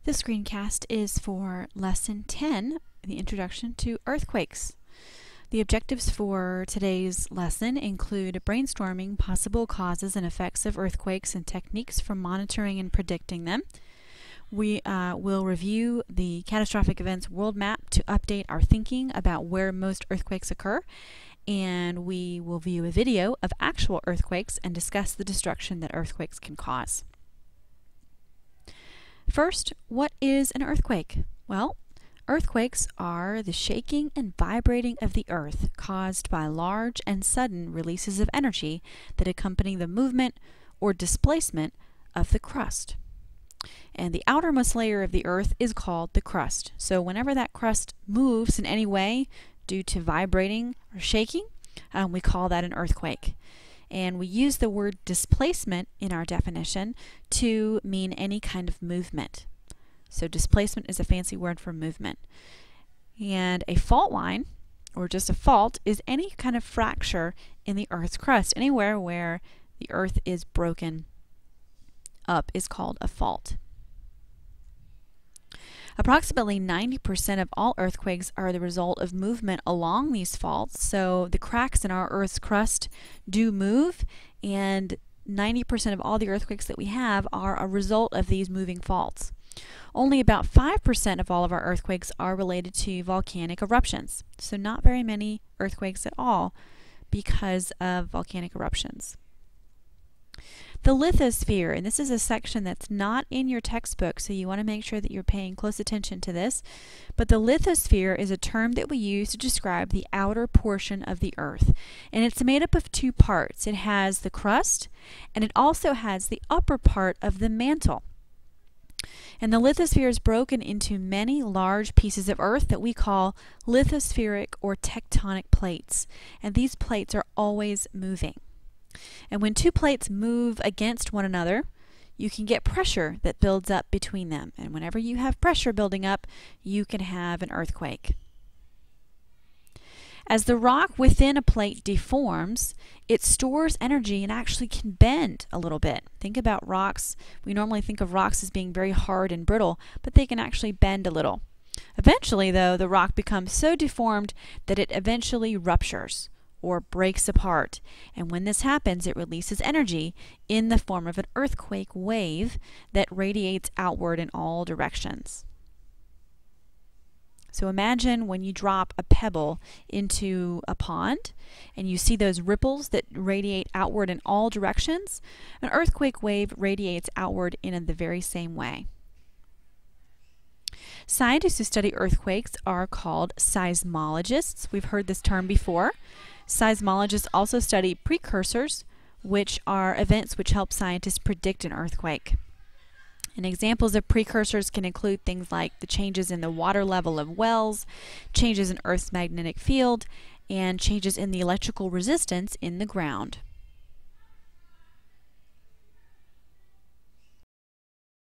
This screencast is for Lesson 10, the Introduction to Earthquakes. The objectives for today's lesson include brainstorming possible causes and effects of earthquakes and techniques for monitoring and predicting them. We will review the catastrophic events world map to update our thinking about where most earthquakes occur, and we will view a video of actual earthquakes and discuss the destruction that earthquakes can cause. First, what is an earthquake? Well, earthquakes are the shaking and vibrating of the earth caused by large and sudden releases of energy that accompany the movement or displacement of the crust. And the outermost layer of the earth is called the crust. So whenever that crust moves in any way due to vibrating or shaking, we call that an earthquake. And we use the word displacement in our definition to mean any kind of movement. So displacement is a fancy word for movement. And a fault line, or just a fault, is any kind of fracture in the Earth's crust. Anywhere where the Earth is broken up is called a fault. Approximately 90% of all earthquakes are the result of movement along these faults. So the cracks in our Earth's crust do move, and 90% of all the earthquakes that we have are a result of these moving faults. Only about 5% of all of our earthquakes are related to volcanic eruptions. So not very many earthquakes at all because of volcanic eruptions. The lithosphere, and this is a section that's not in your textbook, so you want to make sure that you're paying close attention to this. But the lithosphere is a term that we use to describe the outer portion of the Earth. And it's made up of two parts. It has the crust, and it also has the upper part of the mantle. And the lithosphere is broken into many large pieces of Earth that we call lithospheric or tectonic plates. And these plates are always moving. And when two plates move against one another, you can get pressure that builds up between them. And whenever you have pressure building up, you can have an earthquake. As the rock within a plate deforms, it stores energy and actually can bend a little bit. Think about rocks. We normally think of rocks as being very hard and brittle, but they can actually bend a little. Eventually, though, the rock becomes so deformed that it eventually ruptures or breaks apart. And when this happens, it releases energy in the form of an earthquake wave that radiates outward in all directions. So imagine when you drop a pebble into a pond and you see those ripples that radiate outward in all directions. An earthquake wave radiates outward in the very same way. Scientists who study earthquakes are called seismologists. We've heard this term before. Seismologists also study precursors, which are events which help scientists predict an earthquake. And examples of precursors can include things like the changes in the water level of wells, changes in Earth's magnetic field, and changes in the electrical resistance in the ground.